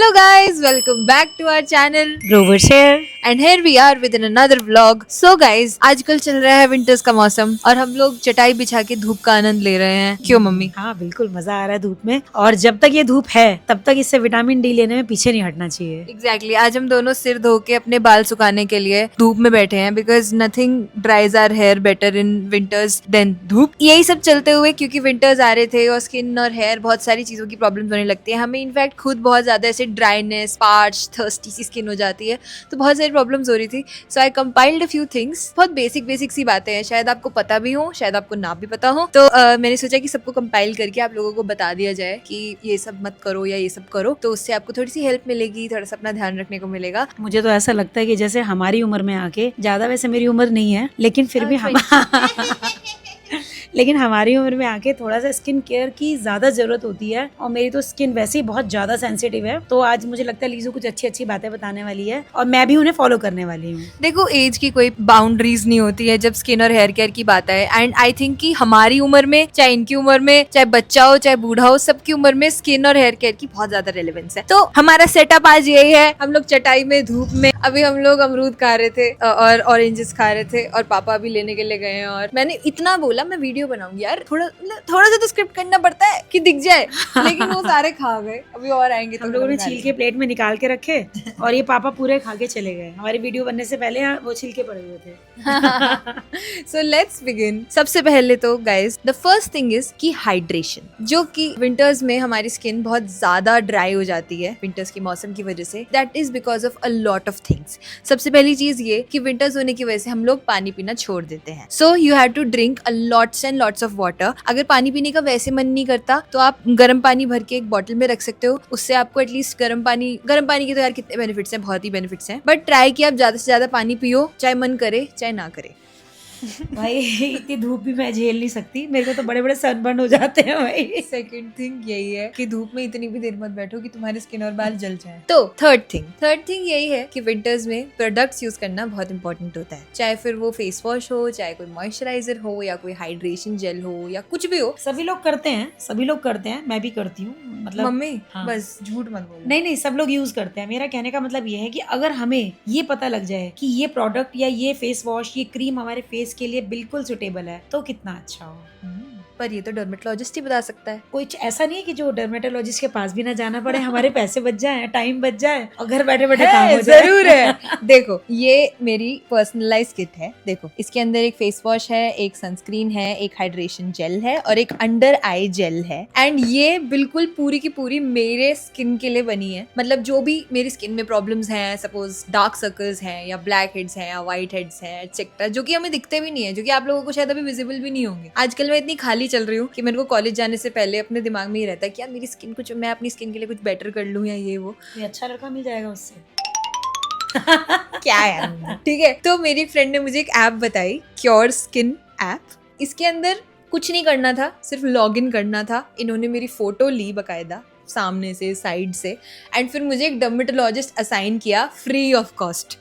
Hello guys, welcome back to our channel Grover's here. and here we are with another vlog. So guys, आजकल चल रहा है winters का मौसम और हम लोग चटाई बिछा के धूप का आनंद ले रहे हैं. क्यों मम्मी? हाँ बिल्कुल मजा आ रहा है धूप में, और जब तक ये धूप है तब तक इससे विटामिन डी लेने में पीछे नहीं हटना चाहिए. Exactly. आज हम दोनों सिर धो के अपने बाल सुखाने के लिए धूप में बैठे हैं because nothing dries our hair better in winters than धूप. यही सब चलते हुए क्योंकि विंटर्स आ रहे थे और स्किन और हेयर बहुत सारी चीजों की प्रॉब्लम्स होने लगती है. हमें इनफैक्ट खुद बहुत ज्यादा ऐसे ड्राइनेस, पार्च, थर्स्टी सी स्किन हो जाती है, तो बहुत सारी प्रॉब्लम्स हो रही थी. सो आई कंपाइल्ड अ फ्यू थिंग्स. बहुत बेसिक सी बातें हैं, शायद आपको पता भी हो, शायद आपको ना भी पता हो. तो मैंने सोचा कि सबको कंपाइल करके आप लोगों को बता दिया जाए कि ये सब मत करो या ये सब करो, तो उससे आपको थोड़ी सी हेल्प मिलेगी, थोड़ा सा अपना ध्यान रखने को मिलेगा. मुझे तो ऐसा लगता है कि जैसे हमारी उम्र में आके, ज्यादा वैसे मेरी उम्र नहीं है लेकिन फिर भी हम लेकिन हमारी उम्र में आके थोड़ा सा स्किन केयर की ज्यादा जरूरत होती है, और मेरी तो स्किन वैसे ही बहुत ज्यादा सेंसिटिव है. तो आज मुझे लगता है लीजू कुछ अच्छी बातें बताने वाली है और मैं भी उन्हें फॉलो करने वाली हूँ. देखो, एज की कोई बाउंड्रीज नहीं होती है जब स्किन और हेयर केयर की बात है. एंड आई थिंक कि हमारी उम्र में, चाहे इनकी उम्र में, चाहे बच्चा हो चाहे बूढ़ा हो, सबकी उम्र में स्किन और हेयर केयर की बहुत ज्यादा रेलेवेंस है. तो हमारा सेटअप आज यही है. हम लोग चटाई में धूप में, अभी हम लोग अमरूद खा रहे थे और ऑरेंजेस खा रहे थे और पापा भी लेने के लिए गए हैं. और मैंने इतना बोला मैं वीडियो बनाऊंगी यार, थोड़ा सा तो स्क्रिप्ट करना पड़ता है कि दिख जाए, लेकिन वो सारे खा गए. अभी और आएंगे तो हम लोगों ने छील के प्लेट में निकाल के रखे और ये पापा पूरे खा के चले गए. हमारी वीडियो बनने से पहले वो छिलके पड़े हुए थे. So let's begin. सबसे पहले तो guys, the first thing is कि हाइड्रेशन, जो कि विंटर्स में हमारी स्किन बहुत ज्यादा ड्राई हो जाती है विंटर्स के मौसम की वजह से. That is because of a lot of things. सबसे पहली चीज ये कि विंटर्स होने की वजह से हम लोग पानी पीना छोड़ देते हैं. So you have to drink a lots and lots of water. अगर पानी पीने का वैसे मन नहीं करता तो आप गर्म पानी भर के एक बॉटल में रख सकते हो. उससे आपको एटलीस्ट गर्म पानी के तो यार कितने बेनिफिट्स हैं, बहुत ही बेनिफिट्स हैं. बट ट्राई कि आप ज्यादा से ज्यादा पानी पियो, चाहे मन करे चाहे ना करे. भाई इतनी धूप भी मैं झेल नहीं सकती, मेरे को तो बड़े बड़े सनबर्न हो जाते हैं भाई. सेकंड थिंग यही है कि धूप में इतनी भी देर मत बैठो कि तुम्हारी स्किन और बाल जल जाए. तो थर्ड थिंग यही है कि विंटर्स में प्रोडक्ट्स यूज करना बहुत इंपॉर्टेंट होता है. चाहे फिर वो फेस वॉश हो, चाहे कोई मॉइस्चराइजर हो, या कोई हाइड्रेशन जेल हो, या कुछ भी हो. सभी लोग करते हैं, मैं भी करती हूँ. मतलब मम्मी हाँ. बस झूठ मत बोलो. नहीं, सब लोग यूज करते हैं. मेरा कहने का मतलब ये है कि अगर हमें ये पता लग जाए कि ये प्रोडक्ट या ये फेस वॉश, ये क्रीम हमारे फेस के लिए बिल्कुल सुटेबल है, तो कितना अच्छा हो. पर ये तो डर्मेटोलॉजिस्ट ही बता सकता है. कोई ऐसा नहीं है कि जो डर्मेटोलॉजिस्ट के पास भी ना जाना पड़े, हमारे पैसे बच जाए, टाइम बच जाए और घर बैठे बैठे काम हो जाए. जरूर है. देखो, ये मेरी पर्सनलाइज किट है. देखो, इसके अंदर एक फेस वॉश है, एक सनस्क्रीन है, एक हाइड्रेशन जेल है और एक अंडर आई जेल है. एंड ये बिल्कुल पूरी की पूरी मेरे स्किन के लिए बनी है. मतलब जो भी मेरी स्किन में प्रॉब्लम्स हैं, सपोज डार्क सर्कल्स हैं या ब्लैक हेड्स हैं या व्हाइट हेड्स हैं एक्सेट्रा, जो कि हमें दिखते भी नहीं है, जो कि आप लोगों को शायद अभी विजिबल भी नहीं होंगे. आजकल मैं इतनी खाली चल रही हूँ कि मेरे को कॉलेज जाने से पहले अपने दिमाग में ही रहता है कि यार मेरी स्किन कुछ, मैं अपनी स्किन के लिए कुछ बेटर कर लूँ या ये वो. ये अच्छा लड़का मिल जाएगा उससे. क्या यार. ठीक है, तो मेरी एक फ्रेंड ने मुझे एक ऐप बताई, क्योर स्किन ऐप. इसके अंदर कुछ नहीं करना था, सिर्फ लॉग इन करना था. इन्होंने मेरी फोटो ली बकायदा, सामने से, साइड से, एंड फिर मुझे एक डर्मेटोलॉजिस्ट असाइन किया फ्री ऑफ कॉस्ट.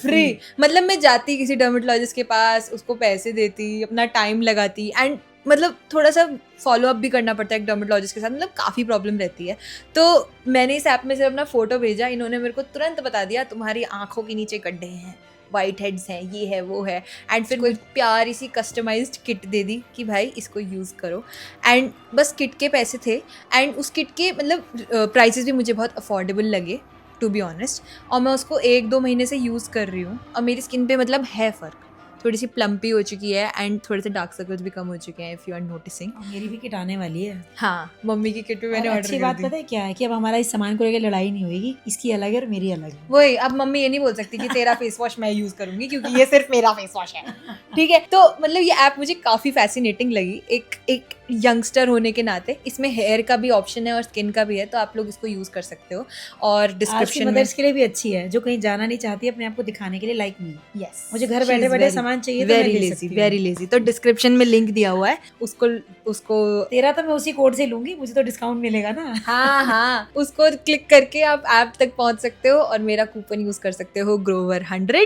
फ्री मतलब मैं जाती किसी डर्मेटोलॉजिस्ट के पास, उसको पैसे देती, अपना टाइम लगाती, एंड मतलब थोड़ा सा फॉलो अप भी करना पड़ता है एक डर्मेटोलॉजिस्ट के साथ. मतलब काफ़ी प्रॉब्लम रहती है. तो मैंने इस ऐप में से अपना फोटो भेजा, इन्होंने मेरे को तुरंत बता दिया तुम्हारी आंखों के नीचे गड्ढे हैं, वाइट हेड्स हैं, ये है वो है. एंड फिर कोई प्यारी सी कस्टमाइज्ड किट दे दी कि भाई इसको यूज़ करो. एंड बस किट के पैसे थे, एंड उस किट के मतलब प्राइसेस भी मुझे बहुत अफोर्डेबल लगे टू बी ऑनेस्ट. और मैं उसको 1-2 महीने से यूज़ कर रही हूँ और मेरी स्किन पे मतलब है फ़र्क. थोड़ी सी प्लम्पी हो चुकी है एंड थोड़े से डार्क सर्कल्स भी कम हो चुके हैं, इफ यू आर नोटिसिंग. मेरी भी किट आने वाली है. हाँ, मम्मी की किट भी मैंने ऑर्डर कर दी. अच्छी बात पता है क्या है कि अब हमारा इस सामान को लेकर लड़ाई नहीं होगी, इसकी अलग है और मेरी अलग है. वही, अब मम्मी ये नहीं बोल सकती कि तेरा फेस वॉश मैं यूज करूंगी क्योंकि ये सिर्फ मेरा फेस वॉश है. ठीक है, तो मतलब ये ऐप मुझे काफी फैसिनेटिंग लगी. एक यंगस्टर होने के नाते इसमें हेयर का भी ऑप्शन है और स्किन का भी है, तो आप लोग इसको यूज कर सकते हो. और डिस्क्रिप्शन में मदर्स के लिए भी अच्छी है जो कहीं जाना नहीं चाहती अपने आप को दिखाने के लिए, लाइक मी. यस, मुझे घर बैठे बैठे सामान चाहिए, वेरी लेजी. तो डिस्क्रिप्शन में लिंक दिया हुआ है, उसको तेरा तो मैं उसी कोड से लूंगी, मुझे तो डिस्काउंट मिलेगा ना. हाँ, उसको क्लिक करके आप ऐप तक पहुंच सकते हो और मेरा कूपन यूज कर सकते हो Grover100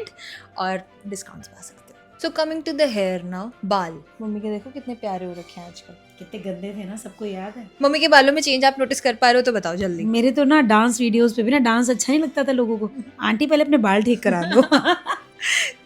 और डिस्काउंट पा सकते हो. So coming to the hair now, बाल. मम्मी के देखो कितने प्यारे हो रखे हैं आजकल. कितने गंदे थे ना, सबको याद है। मम्मी के बालों में चेंज आप नोटिस कर पा रहे हो तो बताओ जल्दी। मेरे तो ना डांस वीडियोस पे भी ना डांस अच्छा नहीं लगता था लोगों को। आंटी पहले अपने बाल ठीक करा दो।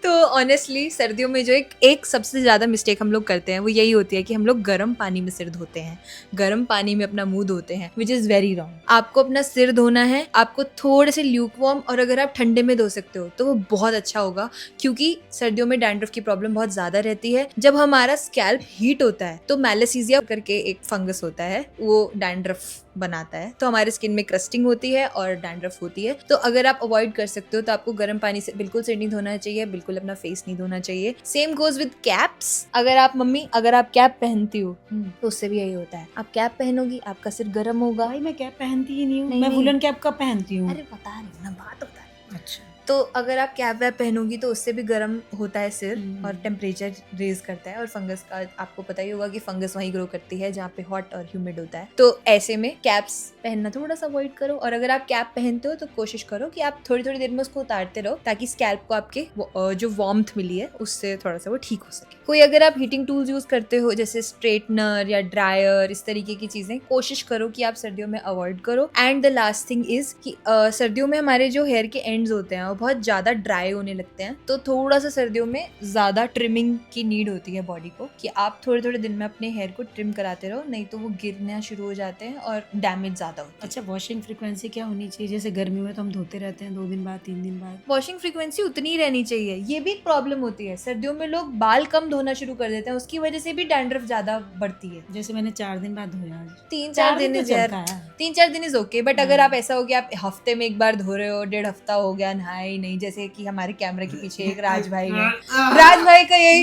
तो ऑनेस्टली सर्दियों में जो एक सबसे ज़्यादा मिस्टेक हम लोग करते हैं वो यही होती है कि हम लोग गर्म पानी में सिर धोते हैं, गर्म पानी में अपना मुंह धोते हैं, विच इज़ वेरी रॉन्ग। आपको अपना सिर धोना है, आपको थोड़े से ल्यूक वार्म, और अगर आप ठंडे में धो सकते हो तो वो बहुत अच्छा होगा, क्योंकि सर्दियों में डैंड्रफ की प्रॉब्लम बहुत ज़्यादा रहती है। जब हमारा स्कैल्प हीट होता है तो मैलेसीजिया करके एक फंगस होता है, वो डैंड्रफ बनाता है, तो हमारे स्किन में क्रस्टिंग होती है और डैंड्रफ होती है। तो अगर आप अवॉइड कर सकते हो तो आपको गर्म पानी से बिल्कुल सिर नहीं धोना चाहिए, बिल्कुल अपना फेस नहीं धोना चाहिए। Same goes with caps. अगर आप कैप पहनती हो तो उससे भी यही होता है, आप कैप पहनोगी आपका सिर गर्म होगा। भाई मैं कैप पहनती ही नहीं हूँ, नहीं, मैं नहीं। वुलन कैप का पहनती हूँ। अरे बता रही हूँ ना, बात बता रही हूँ। अच्छा। तो अगर आप कैप वैप पहनोगी तो उससे भी गर्म होता है सिर और हम्म। टेम्परेचर रेज करता है, और फंगस का आपको पता ही होगा कि फंगस वहीं ग्रो करती है जहाँ पे हॉट और ह्यूमिड होता है। तो ऐसे में कैप्स पहनना थोड़ा सा अवॉइड करो, और अगर आप कैप पहनते हो तो कोशिश करो कि आप थोड़ी थोड़ी देर में उसको उतारते रहो, ताकि स्कैल्प को आपके जो वार्मथ मिली है उससे थोड़ा सा वो ठीक हो सके। कोई अगर आप हीटिंग टूल्स यूज करते हो जैसे स्ट्रेटनर या ड्रायर, इस तरीके की चीजें कोशिश करो कि आप सर्दियों में अवॉइड करो। And the last thing is कि सर्दियों में हमारे जो हेयर के एंड्स होते हैं वो बहुत ज्यादा ड्राई होने लगते हैं, तो थोड़ा सा सर्दियों में ज्यादा ट्रिमिंग की नीड होती है बॉडी को, कि आप थोड़े थोड़े दिन में अपने हेयर को ट्रिम कराते रहो, नहीं तो वो गिरना शुरू हो जाते हैं और डैमेज ज्यादा होता है। अच्छा, वॉशिंग फ्रीक्वेंसी क्या होनी चाहिए? जैसे गर्मी में तो हम धोते रहते हैं 2 दिन बाद 3 दिन बाद। वॉशिंग फ्रीक्वेंसी उतनी ही रहनी चाहिए। ये भी एक प्रॉब्लम होती है, सर्दियों में लोग बाल कम धोना शुरू कर देते हैं, उसकी वजह से भी डैंड्रफ ज्यादा बढ़ती है। जैसे मैंने 4 दिन बाद धोया आज। 3-4 दिन तो इज यार, चलता है। 3-4 दिन इज ओके, बट अगर आप ऐसा हो कि आप हफ्ते में एक बार धो रहे हो, 1.5 हफ्ता हो गया नहाए ही नहीं, जैसे कि हमारे कैमरे के पीछे एक राज भाई है, राज भाई का यही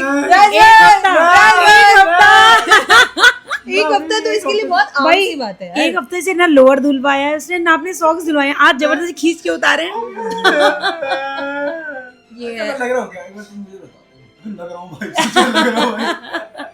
एक हफ्ता तो इसके लिए बहुत आम भाई, सी बात है यार। एक हफ्ते से ना लोअर धुलवाया है उसने, ना अपने सॉक्स धुलवाए हैं, आज जबरदस्ती खींच के उतारे हैं। ये है। लग रहा हो क्या? एक बार तुम मुझे बताओ। लग रहा हूँ भाई, लग रहा हूँ भाई।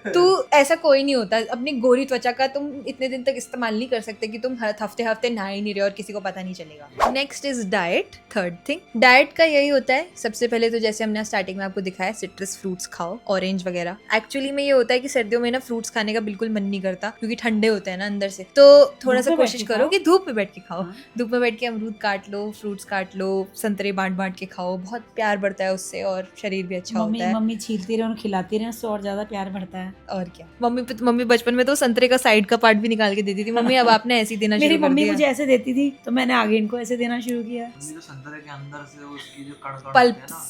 तू ऐसा कोई नहीं होता, अपनी गोरी त्वचा का तुम इतने दिन तक इस्तेमाल नहीं कर सकते कि तुम हर हफ्ते नहा ही नहीं रहे और किसी को पता नहीं चलेगा। Next is diet. Third thing, diet का यही होता है, सबसे पहले तो जैसे हमने स्टार्टिंग में आपको दिखाया, सिट्रस फ्रूट्स खाओ, ऑरेंज वगैरह। एक्चुअली में ये होता है कि सर्दियों में ना फ्रूट्स खाने का बिल्कुल मन नहीं करता, क्योंकि ठंडे होते हैं ना अंदर से, तो थोड़ा सा कोशिश करो कि धूप में बैठ के खाओ। धूप में बैठ के अमरूद काट लो, फ्रूट्स काट लो, संतरे बांट के खाओ, बहुत प्यार बढ़ता है उससे और शरीर भी अच्छा होता है। मम्मी छीलती रहे और खिलाती रहे, उससे और ज्यादा प्यार बढ़ता है। और क्या, मम्मी बचपन में तो संतरे का साइड का पार्ट भी निकाल के देती थी। मम्मी अब आपने ऐसे ही देना शुरू मेरी कर दिया। मम्मी मुझे ऐसे देती थी तो मैंने आगे इनको ऐसे देना शुरू किया। मम्मी तो संतरे के अंदर से उसकी जो कण पल्प होते हैं ना,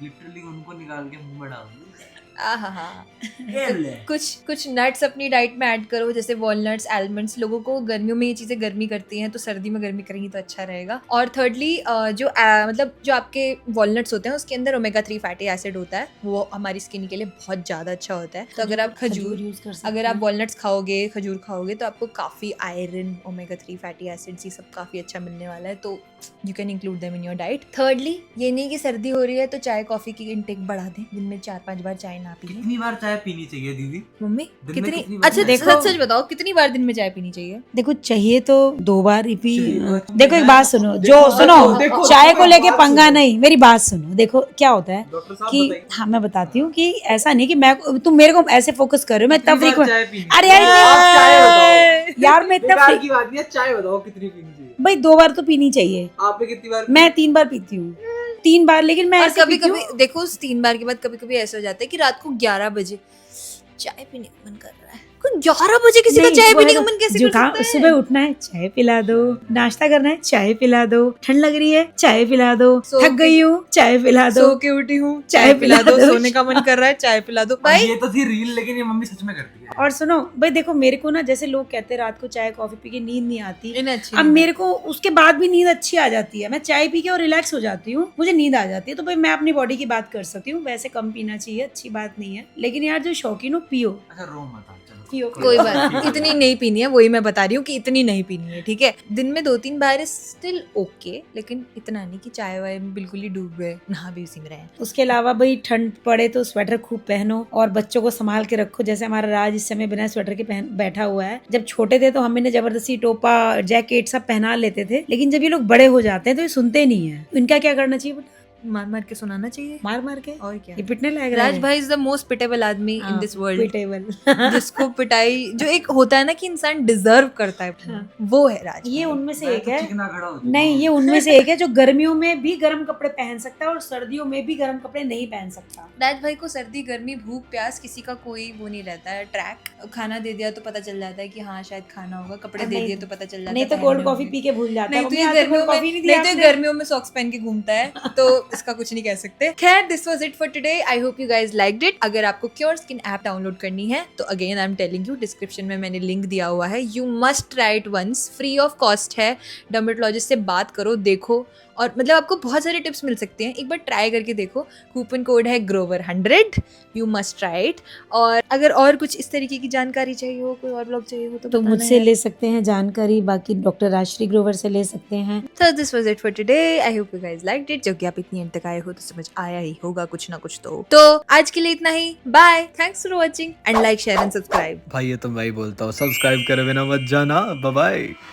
लिटरली उनको निकाल के मुंह में डाल दो। कुछ नट्स अपनी डाइट में ऐड करो, जैसे वॉलनट्स, आलमंड्स। लोगों को गर्मियों में ये चीजें गर्मी करती हैं, तो सर्दी में गर्मी करेंगी तो अच्छा रहेगा। और थर्डली जो आपके वॉलनट्स होते हैं उसके अंदर ओमेगा 3 फैटी एसिड होता है, वो हमारी स्किन के लिए बहुत ज्यादा अच्छा होता है। तो अगर आप खजूर यूज कर सकते अगर आप वॉलनट्स खाओगे, खजूर खाओगे, तो आपको काफी आयरन, ओमेगा 3 फैटी एसिड्स, ये सब काफी अच्छा मिलने वाला है, तो you can include them in your diet. Thirdly, ये नहीं कि सर्दी हो रही है तो चाय कॉफी की इंटेक बढ़ा दें, दिन में 4-5 बार चाय ना पिए। कितनी बार चाय पीनी चाहिए दीदी? मम्मी दिन में कितनी कितनी बार अच्छा चाय? सच बताओ, कितनी बार दिन में चाय पीनी चाहिए? देखो, चाहिए तो 2 बार ही पी। चाहिए। देखो एक बात सुनो, देखो, जो देखो, सुनो, देखो, चाय देखो, को लेके बात पंगा सुनो। नहीं, मेरी बात सुनो। देखो क्या होता है डॉक्टर साहब कि बताइए। हाँ, मैं बताती हूँ कि ऐसा नहीं कि तुम मेरे को ऐसे फोकस कर रहे हो, मैं कितनी तब बार frequent- चाय पीनी अरे चाहिए? आप चाय यार, बताओ। यार मैं इतना बेकार की बात नहीं है, चाय बताओ कितनी पीनी चाहिए? भाई 2 बार तो पीनी चाहिए। आपने कितनी बार? मैं 3 बार पीती हूँ, 3 बार, लेकिन मैं और ऐसे कभी पीती हूँ। कभी देखो, उस 3 बार के बाद कभी कभी ऐसा हो जाता है कि रात को 11 बजे चाय पीने का मन कर रहा है। कोई 11 बजे किसी का नहीं, चाय वो पीने है का तो मन कैसे कर जुकाम, सकता है? सुबह उठना है, चाय पिला दो। नाश्ता करना है, चाय पिला दो। ठंड लग रही है, चाय पिला दो। सो थक गई हूँ, चाय पिला दो। सो के उठी हूँ, चाय पिला दो। सोने का मन कर रहा है, चाय पिला दो। भाई ये तो थी रील, लेकिन ये मम्मी सच में करती है। और सुनो भाई, देखो मेरे को ना, जैसे लोग कहते हैं रात को चाय कॉफी पी के नींद नहीं आती, इन्हें अच्छी अब नहीं मेरे को उसके बाद भी नींद अच्छी आ जाती है। मैं चाय पी के और रिलैक्स हो जाती हूँ, मुझे नींद आ जाती है। तो भाई मैं अपनी बॉडी की बात कर सकती हूँ, वैसे कम पीना चाहिए, अच्छी बात नहीं है, लेकिन यार जो शौकीन हो पियो। अच्छा रो मत आप, चलो पियो। कोई बात इतनी नहीं पीनी है, वही मैं बता रही हूँ कि इतनी नहीं पीनी है, ठीक है। दिन में 2-3 बार स्टिल ओके, लेकिन इतना नहीं कि चाय वाय में बिल्कुल ही डूब गए, नहा भी उसी में रहे। उसके अलावा भाई ठंड पड़े तो स्वेटर खूब पहनो और बच्चों को संभाल के रखो। जैसे हमारा राज इस समय बिना स्वेटर के पहन बैठा हुआ है। जब छोटे थे तो हम इन्हें जबरदस्ती टोपा, जैकेट सब पहना लेते थे, लेकिन जब ये लोग बड़े हो जाते हैं तो ये सुनते नहीं है। इनका क्या करना चाहिए बेटा? मार मार के सुनाना चाहिए मार मार के और क्या। ये पिटने लग रहा राज है। भाई इज द मोस्ट पिटेबल आदमी इन दिस वर्ल्ड, पिटेबल। जिसको पिटाई जो एक होता है ना कि इंसान डिजर्व करता है, हाँ। वो है राज ये भाई। उनमें से मैं एक तो है। चिकना खड़ा हो जाऊंगा। नहीं, ये उनमें से एक है जो गर्मियों में भी गर्म कपड़े पहन सकता है और सर्दियों में भी गर्म कपड़े नहीं पहन सकता। राज भाई को सर्दी गर्मी भूख प्यास किसी का कोई वो नहीं रहता है ट्रैक। खाना दे दिया तो पता चल जाता है कि हाँ शायद खाना होगा, कपड़े दे नहीं- दिए तो पता चल जाता है नहीं तो पहनने कोल्ड कॉफी होंगे। पी के भूल जाता है। नहीं तो मम्मी, ये आज तो गर्मियों cold में coffee नहीं दी नहीं तो ये आपने। गर्मियों में सॉक्स पहन के घूमता है, तो इसका कुछ नहीं कह सकते। खैर, this was it for today. I hope you guys liked it. अगर आपको क्योर स्किन ऐप डाउनलोड करनी है तो again I am telling you, description में मैंने लिंक दिया हुआ है। You must try it once, free of cost है। डर्मेटोलॉजिस्ट से बात करो, देखो, और मतलब आपको बहुत सारे टिप्स मिल सकते हैं, एक बार ट्राई करके देखो। कूपन कोड है GROVER100, you must try it. और अगर और कुछ इस तरीके की जानकारी चाहिए हो, कोई और ब्लॉग चाहिए हो तो तो बताना मुझसे यार। ले सकते हैं जानकारी, बाकी डॉक्टर राजश्री ग्रोवर से ले सकते हैं। So this was it for today. I hope you guys liked it. जो कि आप इतनी एंड तक आए हो तो समझ आया ही होगा कुछ ना कुछ तो आज के लिए इतना ही। Bye, thanks for watching and like share and subscribe. भाई ये तो मैं ही बोलता हूँ, सब्सक्राइब करे बिना मत जाना। Bye bye.